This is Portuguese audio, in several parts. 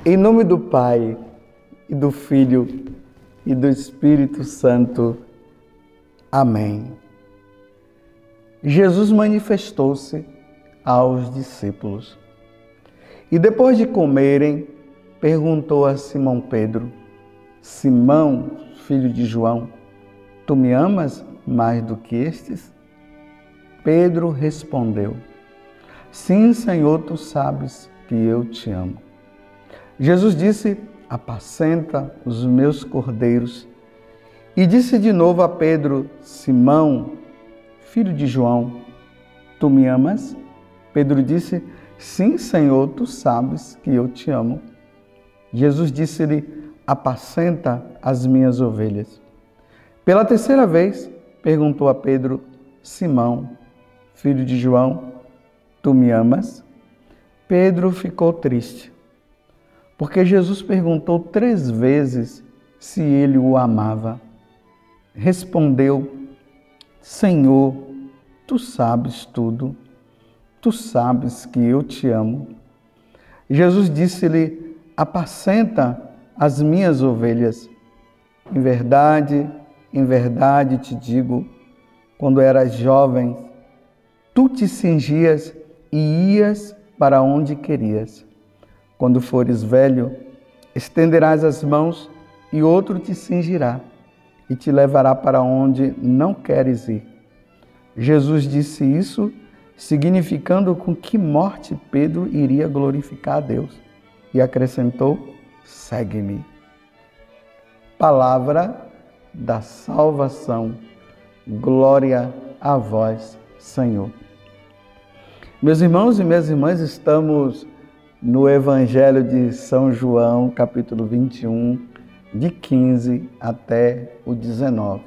Em nome do Pai, e do Filho, e do Espírito Santo. Amém. Jesus manifestou-se aos discípulos. E depois de comerem, perguntou a Simão Pedro: Simão, filho de João, tu me amas mais do que estes? Pedro respondeu: Sim, Senhor, tu sabes que eu te amo. Jesus disse: apacenta os meus cordeiros. E disse de novo a Pedro: Simão, filho de João, tu me amas? Pedro disse: sim, Senhor, tu sabes que eu te amo. Jesus disse-lhe: apacenta as minhas ovelhas. Pela terceira vez, perguntou a Pedro: Simão, filho de João, tu me amas? Pedro ficou triste, porque Jesus perguntou 3 vezes se ele o amava. Respondeu: Senhor, tu sabes tudo, tu sabes que eu te amo. Jesus disse-lhe: apacenta as minhas ovelhas. Em verdade te digo, quando eras jovem, tu te cingias e ias para onde querias. Quando fores velho, estenderás as mãos e outro te cingirá e te levará para onde não queres ir. Jesus disse isso, significando com que morte Pedro iria glorificar a Deus. E acrescentou: segue-me. Palavra da salvação. Glória a vós, Senhor. Meus irmãos e minhas irmãs, estamos no Evangelho de São João, capítulo 21, de 15 até o 19.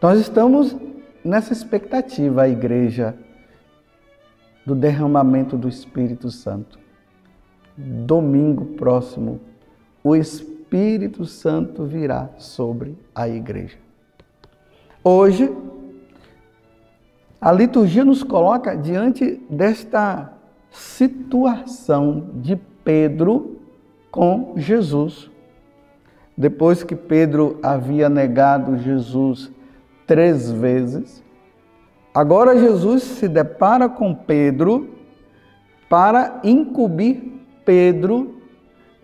Nós estamos nessa expectativa, a igreja, do derramamento do Espírito Santo. Domingo próximo, o Espírito Santo virá sobre a igreja. Hoje, a liturgia nos coloca diante desta situação de Pedro com Jesus. Depois que Pedro havia negado Jesus 3 vezes, agora Jesus se depara com Pedro para incumbir Pedro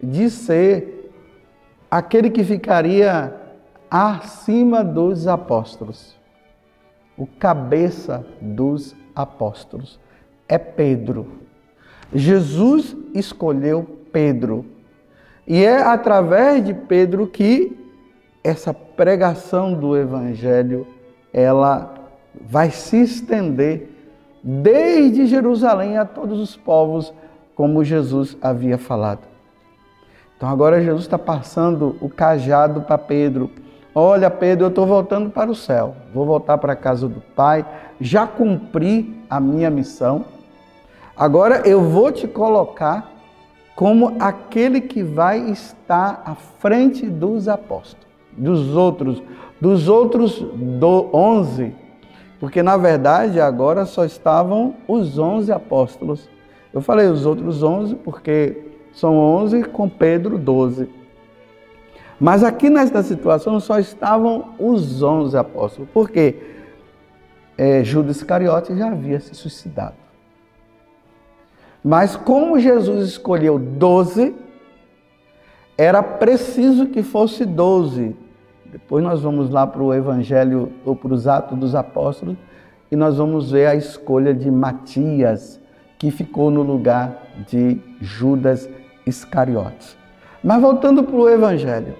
de ser aquele que ficaria acima dos apóstolos. O cabeça dos apóstolos é Pedro. Jesus escolheu Pedro. E é através de Pedro que essa pregação do Evangelho, ela vai se estender desde Jerusalém a todos os povos, como Jesus havia falado. Então agora Jesus está passando o cajado para Pedro. Olha, Pedro, eu estou voltando para o céu. Vou voltar para a casa do Pai. Já cumpri a minha missão. Agora eu vou te colocar como aquele que vai estar à frente dos apóstolos, dos outros 11, porque na verdade agora só estavam os 11 apóstolos. Eu falei os outros 11 porque são 11 com Pedro 12. Mas aqui nesta situação só estavam os 11 apóstolos, porque Judas Iscariote já havia se suicidado. Mas como Jesus escolheu 12, era preciso que fosse 12. Depois nós vamos lá para o Evangelho, ou para os Atos dos Apóstolos, e nós vamos ver a escolha de Matias, que ficou no lugar de Judas Iscariote. Mas voltando para o Evangelho.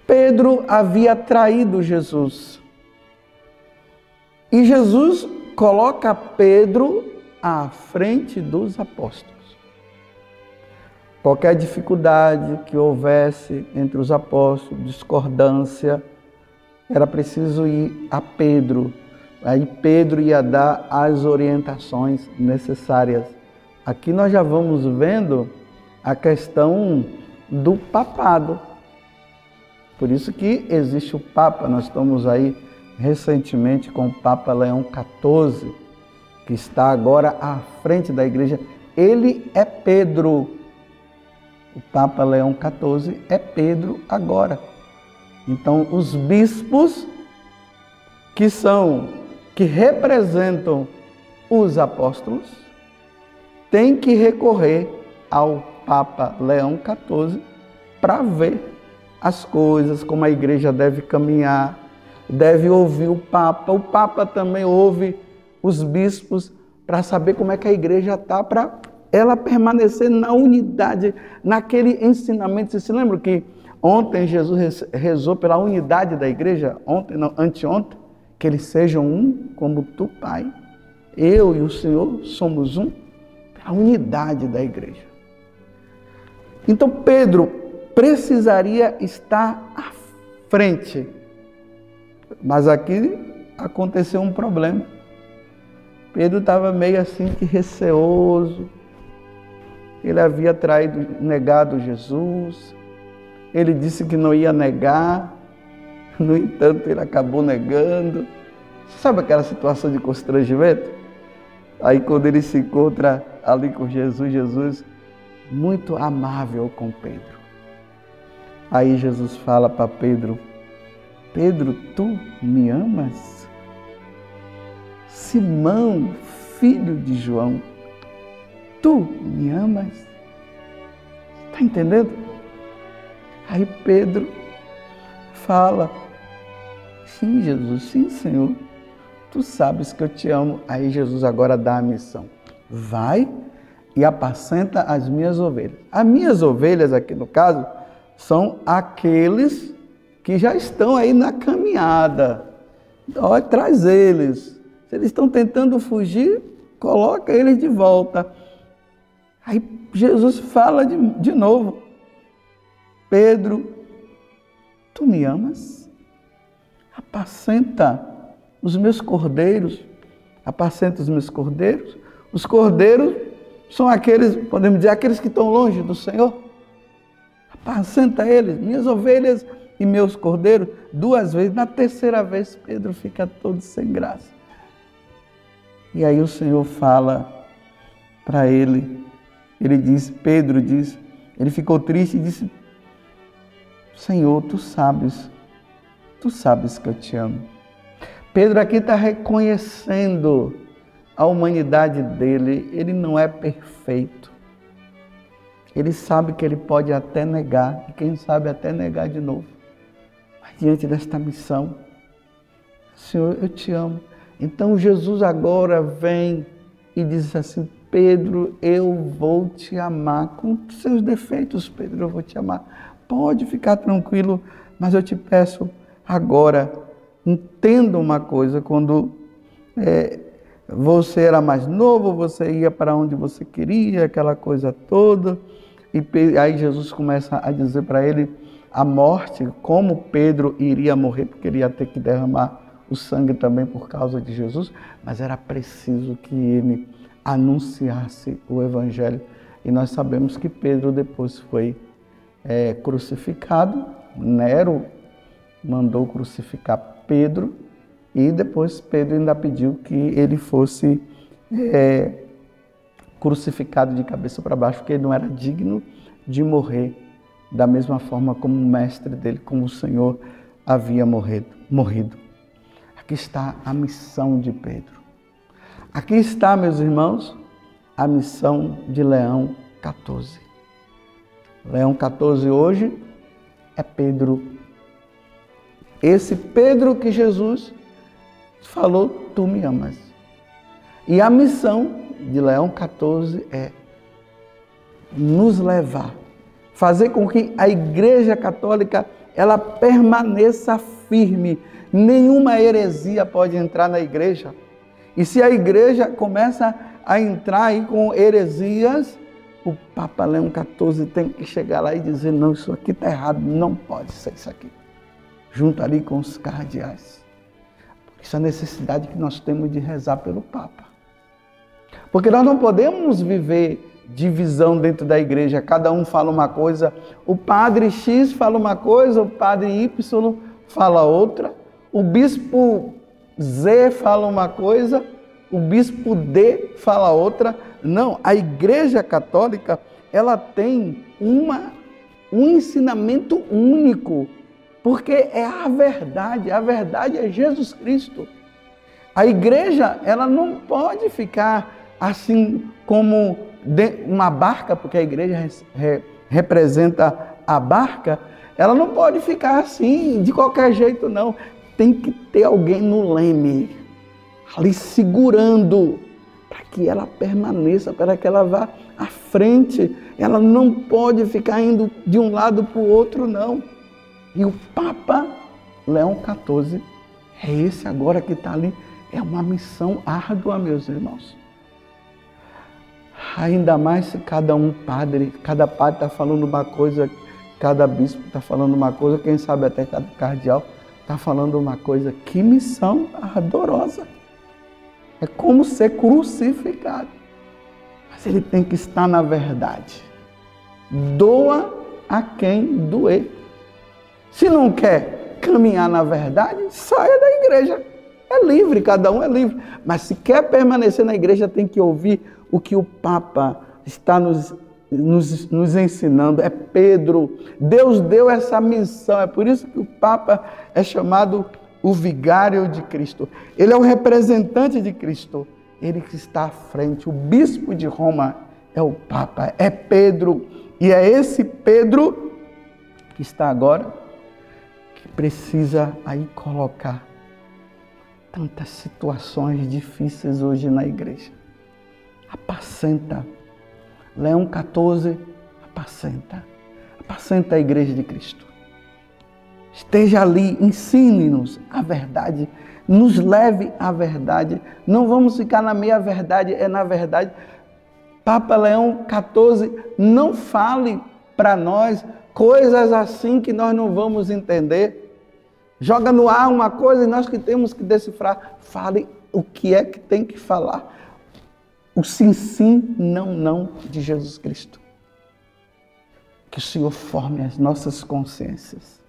Pedro havia traído Jesus. E Jesus coloca Pedro à frente dos apóstolos. Qualquer dificuldade que houvesse entre os apóstolos, discordância, era preciso ir a Pedro. Aí Pedro ia dar as orientações necessárias. Aqui nós já vamos vendo a questão do papado. Por isso que existe o Papa. Nós estamos aí recentemente com o Papa Leão XIV, que está agora à frente da igreja. Ele é Pedro. O Papa Leão XIV é Pedro agora. Então, os bispos que representam os apóstolos têm que recorrer ao Papa Leão XIV para ver as coisas, como a igreja deve caminhar, deve ouvir o Papa também ouve os bispos para saber como é que a igreja está, para ela permanecer na unidade, naquele ensinamento. Você se lembra que ontem Jesus rezou pela unidade da igreja? Anteontem, que eles sejam um, como tu, Pai, eu e o Senhor somos um, pela unidade da igreja. Então Pedro precisaria estar à frente, mas aqui aconteceu um problema. Pedro estava meio assim que receoso. Ele havia negado Jesus. Ele disse que não ia negar. No entanto, ele acabou negando. Sabe aquela situação de constrangimento? Aí quando ele se encontra ali com Jesus, Jesus muito amável com Pedro. Aí Jesus fala para Pedro: Pedro, tu me amas? Simão, filho de João, tu me amas? Está entendendo? Aí Pedro fala: sim, Jesus, sim, Senhor, tu sabes que eu te amo. Aí Jesus agora dá a missão: vai e apacenta as minhas ovelhas. As minhas ovelhas, aqui no caso, são aqueles que já estão aí na caminhada. Então, traz eles. Se eles estão tentando fugir, coloca eles de volta. Aí Jesus fala de novo: Pedro, tu me amas? Apacenta os meus cordeiros. Apacenta os meus cordeiros. Os cordeiros são aqueles, podemos dizer, aqueles que estão longe do Senhor. Apacenta eles, minhas ovelhas e meus cordeiros. 2 vezes. Na terceira vez, Pedro fica todo sem graça. E aí o Senhor fala para ele. Pedro diz, ele ficou triste e disse: Senhor, tu sabes que eu te amo. Pedro aqui está reconhecendo a humanidade dele. Ele não é perfeito. Ele sabe que ele pode até negar, e quem sabe até negar de novo. Mas diante desta missão, Senhor, eu te amo. Então Jesus agora vem e diz assim: Pedro, eu vou te amar. Com seus defeitos, Pedro, eu vou te amar. Pode ficar tranquilo, mas eu te peço agora, entenda uma coisa: quando você era mais novo, você ia para onde você queria, aquela coisa toda. E aí Jesus começa a dizer para ele a morte, como Pedro iria morrer, porque ele ia ter que derramar o sangue também por causa de Jesus, mas era preciso que ele anunciasse o Evangelho. E nós sabemos que Pedro depois foi crucificado. Nero mandou crucificar Pedro, e depois Pedro ainda pediu que ele fosse crucificado de cabeça para baixo, porque ele não era digno de morrer da mesma forma como o mestre dele, como o Senhor havia morrido. Aqui está a missão de Pedro. Aqui está, meus irmãos, a missão de Leão XIV. Leão XIV hoje é Pedro. Esse Pedro que Jesus falou: tu me amas. E a missão de Leão XIV é nos levar, fazer com que a Igreja Católica ela permaneça firme. Nenhuma heresia pode entrar na igreja. E se a igreja começa a entrar aí com heresias, o Papa Leão XIV tem que chegar lá e dizer: não, isso aqui está errado, não pode ser isso aqui. Junto ali com os cardeais. Isso é a necessidade que nós temos de rezar pelo Papa. Porque nós não podemos viver divisão dentro da igreja. Cada um fala uma coisa. O padre X fala uma coisa, o padre Y fala outra. O bispo Z fala uma coisa, o bispo D fala outra. Não, a Igreja Católica, ela tem um ensinamento único, porque é a verdade é Jesus Cristo. A igreja, ela não pode ficar assim como uma barca, porque a igreja representa a barca, ela não pode ficar assim, de qualquer jeito não. Tem que ter alguém no leme, ali segurando, para que ela permaneça, para que ela vá à frente. Ela não pode ficar indo de um lado para o outro, não. E o Papa Leão XIV é esse agora que está ali. É uma missão árdua, meus irmãos. Ainda mais se cada padre está falando uma coisa, cada bispo está falando uma coisa, quem sabe até cada cardeal está falando uma coisa. Que missão ardorosa! É como ser crucificado. Mas ele tem que estar na verdade. Doa a quem doer. Se não quer caminhar na verdade, saia da igreja. É livre, cada um é livre. Mas se quer permanecer na igreja, tem que ouvir o que o Papa está nos ensinando. É Pedro. Deus deu essa missão. É por isso que o Papa é chamado o vigário de Cristo. Ele é o representante de Cristo. Ele que está à frente. O bispo de Roma é o Papa, é Pedro. E é esse Pedro que está agora, que precisa aí colocar tantas situações difíceis hoje na igreja. Apacenta. Leão XIV, apacenta. Apacenta a igreja de Cristo. Esteja ali, ensine-nos a verdade, nos leve à verdade. Não vamos ficar na meia verdade, é na verdade. Papa Leão XIV, não fale para nós coisas assim que nós não vamos entender. Joga no ar uma coisa e nós que temos que decifrar. Fale o que é que tem que falar. O sim, sim, não, não de Jesus Cristo. Que o Senhor forme as nossas consciências.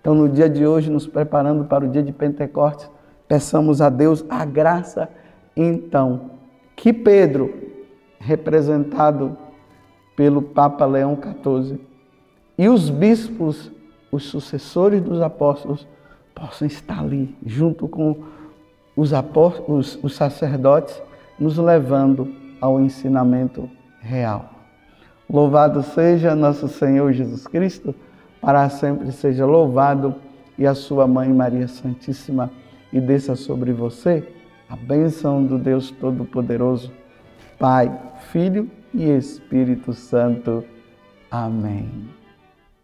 Então, no dia de hoje, nos preparando para o dia de Pentecostes, peçamos a Deus a graça, então, que Pedro, representado pelo Papa Leão XIV, e os bispos, os sucessores dos apóstolos, possam estar ali, junto com os apóstolos, os sacerdotes, nos levando ao ensinamento real. Louvado seja nosso Senhor Jesus Cristo, para sempre seja louvado, e a sua Mãe Maria Santíssima, e desça sobre você a bênção do Deus Todo-Poderoso, Pai, Filho e Espírito Santo. Amém.